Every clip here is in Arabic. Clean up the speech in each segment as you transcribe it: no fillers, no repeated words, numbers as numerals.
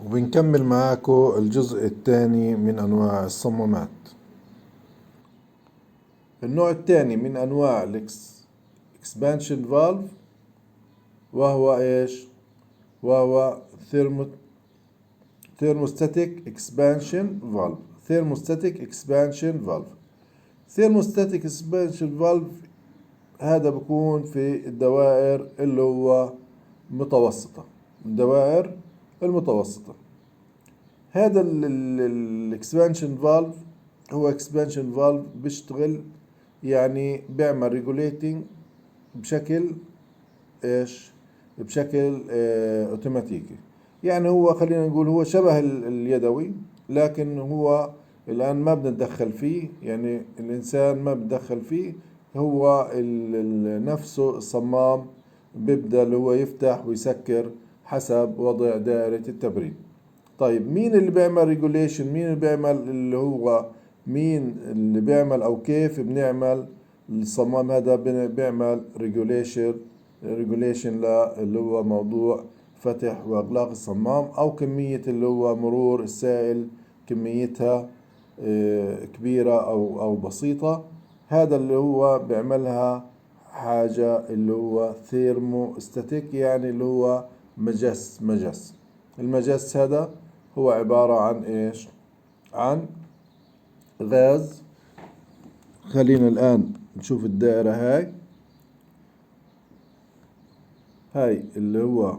وبنكمل معاكم الجزء الثاني من أنواع الصمامات. النوع الثاني من أنواع الإكسبانشن فالف وهو إيش؟ وهو ثيرموستاتيك إكسبانشن فالف. ثيرموستاتيك إكسبانشن فالف. ثيرموستاتيك إكسبانشن فالف هذا بكون في الدوائر اللي هو متوسطة، الدوائر المتوسطة. هذا الاكسبانشن فالف هو اكسبانشن فالف بيشتغل، يعني بيعمل ريجوليتنج بشكل ايش؟ بشكل اوتوماتيكي. يعني هو خلينا نقول هو شبه اليدوي، لكن هو الآن ما بنتدخل فيه، يعني الإنسان ما بتدخل فيه. هو نفسه الصمام بيبدأ اللي هو يفتح ويسكر حسب وضع دائرة التبريد. طيب مين اللي بيعمل ريجوليشن؟ مين اللي بيعمل اللي هو مين اللي بيعمل او كيف بنعمل الصمام هذا؟ بيعمل ريجوليشن اللي هو موضوع فتح واغلاق الصمام، او كمية اللي هو مرور السائل كميتها كبيرة او بسيطة. هذا اللي هو بيعملها حاجة اللي هو ثيرموستاتيك، يعني اللي هو مجس. المجس هذا هو عبارة عن ايش؟ عن غاز. خلينا الآن نشوف الدائرة هاي اللي هو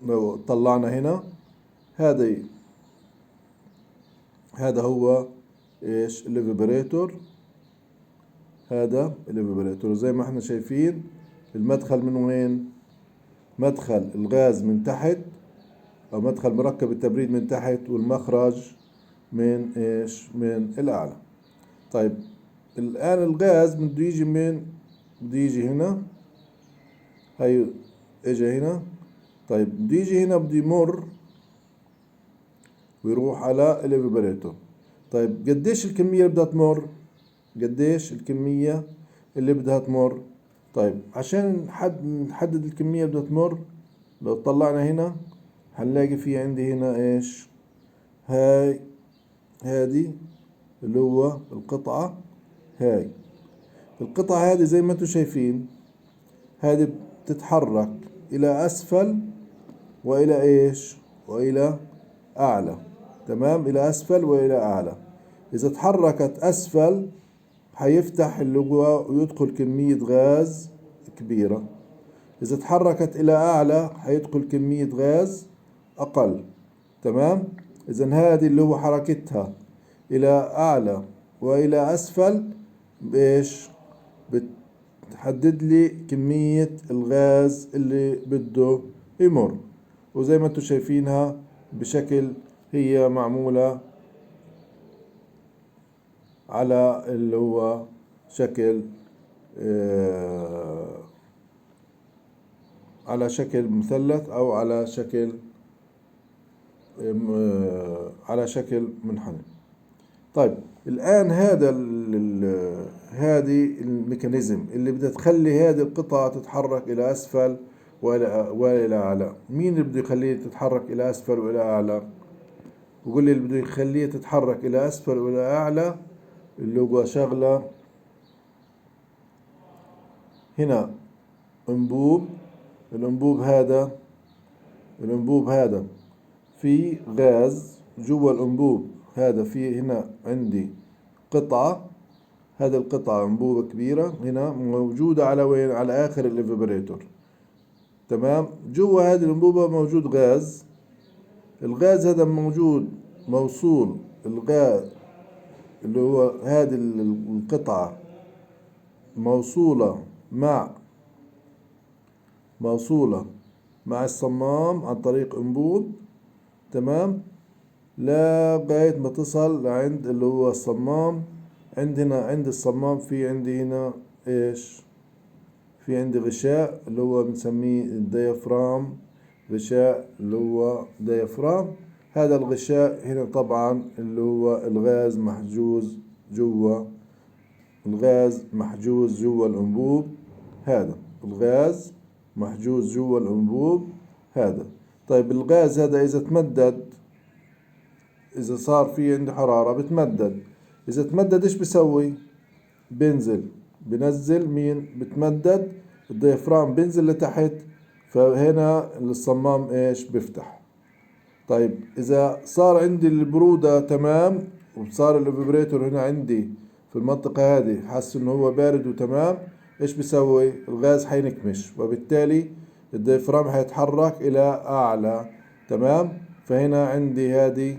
لو طلعنا هنا هذا هو ايش؟ الإيفابوريتور. هذا الإيفابوريتور زي ما احنا شايفين. المدخل من وين؟ مدخل الغاز من تحت، او مدخل مركب التبريد من تحت، والمخرج من ايش؟ من الأعلى. طيب الآن الغاز بده يجي من، بده يجي هنا، هاي اجا هنا. طيب بده يجي هنا، بده يمر ويروح على الإيفابوريتور. طيب قديش الكمية اللي بدها تمر؟ قديش الكمية اللي بدها تمر؟ طيب عشان نحدد الكمية اللي بدها تمر، لو طلعنا هنا هنلاقي في عندي هنا ايش؟ هذه اللي هو القطعة. هاي القطعة هذه زي ما انتم شايفين، هذه بتتحرك إلى أسفل وإلى إيش؟ وإلى أعلى. تمام، إلى أسفل وإلى أعلى. إذا تحركت أسفل حيفتح اللجوة ويدخل كمية غاز كبيرة. إذا تحركت إلى أعلى حيدخل كمية غاز أقل. تمام. إذا هذه اللي هو حركتها إلى أعلى وإلى أسفل بإيش؟ بتحدد لي كمية الغاز اللي بده يمر. وزي ما انتم شايفينها بشكل هي معمولة على اللي هو شكل على شكل مثلث، او على شكل على شكل منحنى. طيب الآن هذه الميكانيزم اللي بدها تخلي هذه القطعة تتحرك إلى أسفل وإلى أعلى. مين اللي بده يخليها تتحرك إلى أسفل وإلى أعلى؟ وقول لي اللي بده يخليها تتحرك إلى أسفل وإلى أعلى اللي هو شغلة هنا أنبوب. الأنبوب هذا في غاز جوا الأنبوب هذا. في هنا عندي قطعة، هذه القطعة أنبوبة كبيرة هنا موجودة على وين؟ على آخر الإيفابوريتور. تمام. جوا هذه الأنبوبة موجود غاز. الغاز هذا موجود موصول الغاز اللي هو هذه القطعة موصولة مع الصمام عن طريق أنبوب. تمام. لغاية ما تصل لعند اللي هو الصمام. عندنا عند الصمام في عندي هنا ايش؟ في عندي غشاء اللي هو بنسميه الديافرام. غشاء اللي هو ديافرام. هذا الغشاء هنا طبعا اللي هو الغاز محجوز جوا الغاز محجوز جوا الأنبوب هذا، الغاز محجوز جوا الأنبوب هذا. طيب الغاز هذا إذا تمدد، إذا صار في عنده حرارة بتمدد، إذا تمدد إيش بسوي؟ بنزل مين؟ بتمدد الديافرام، بنزل لتحت، فهنا الصمام إيش؟ بفتح. طيب إذا صار عندي البرودة تمام وصار الإفبريتور هنا عندي في المنطقة هذه حس إنه هو بارد وتمام، إيش بسوي؟ الغاز حينكمش، وبالتالي الديافرام حيتحرك إلى أعلى. تمام؟ فهنا عندي هذه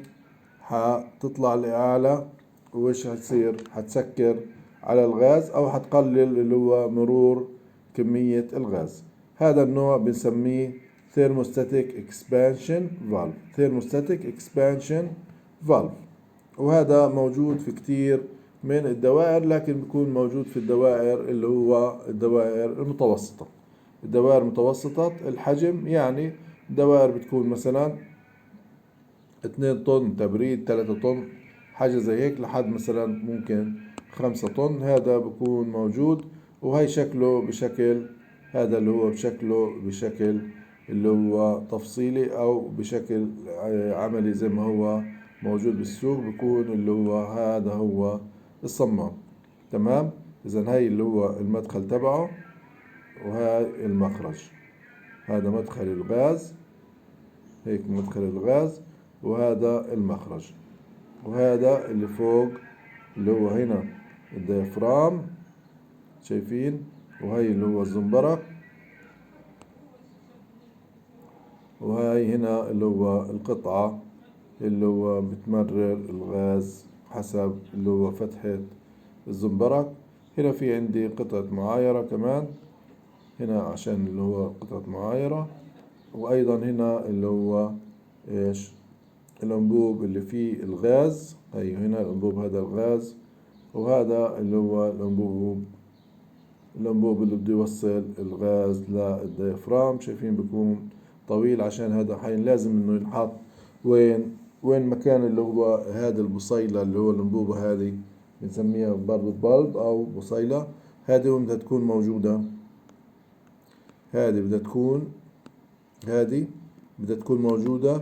حتطلع لأعلى، وإيش هتصير؟ حتسكر على الغاز أو حتقلل اللي هو مرور كمية الغاز. هذا النوع بنسميه thermostatic expansion valve، thermostatic expansion valve. وهذا موجود في كتير من الدوائر، لكن بيكون موجود في الدوائر اللي هو الدوائر المتوسطة، الدوائر متوسطة الحجم، يعني دوائر بتكون مثلا 2 طن تبريد، 3 طن، حاجة زي هيك، لحد مثلا ممكن 5 طن. هذا بكون موجود، وهي شكله بشكل، هذا اللي هو بشكل اللي هو تفصيلي أو بشكل عملي زي ما هو موجود بالسوق، بكون اللي هو هذا هو الصمام. تمام؟ إذا هي اللي هو المدخل تبعه، وهاي المخرج. هذا مدخل الغاز، هيك مدخل الغاز، وهذا المخرج، وهذا اللي فوق اللي هو هنا الديافرام، شايفين؟ وهي اللي هو الزنبرك، وهي هنا اللي هو القطعة اللي هو بتمرر الغاز حسب اللي هو فتحة الزنبرك. هنا في عندي قطعة معايرة كمان هنا عشان اللي هو قطعة معايرة، وأيضا هنا اللي هو إيش؟ الأنبوب اللي فيه الغاز. أي هنا الأنبوب هذا الغاز، وهذا اللي هو الأنبوب اللي بده يوصل الغاز للديافرام. شايفين بيكون طويل، عشان هذا حين لازم إنه ينحط وين مكان اللي هو هذا البصيلة اللي هو الأنبوبة هذه بنسميها برضه بلب أو بصيلة. هذه وين بدها تكون موجودة؟ هذه بدها تكون موجودة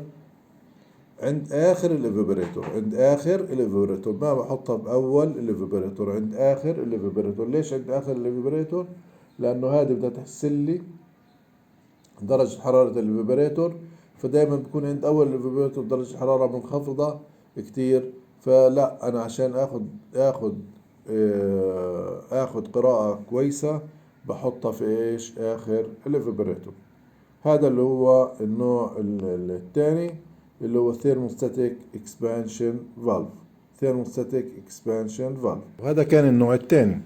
عند آخر الإيفابوريتور، عند آخر الإيفابوريتور، ما بحطها بأول الإيفابوريتور، عند آخر الإيفابوريتور. ليش عند آخر الإيفابوريتور؟ لأنه هذه بدها تحسن لي درجة حرارة الإيفابوريتور، فدايما بكون عند أول الإيفابوريتور درجة الحرارة منخفضة كتير. فلا، أنا عشان آخد قراءة كويسة بحطها في إيش؟ آخر الإيفابوريتور. هذا اللي هو النوع الثاني اللي هو thermostatic expansion valve، thermostatic expansion valve، وهذا كان النوع الثاني.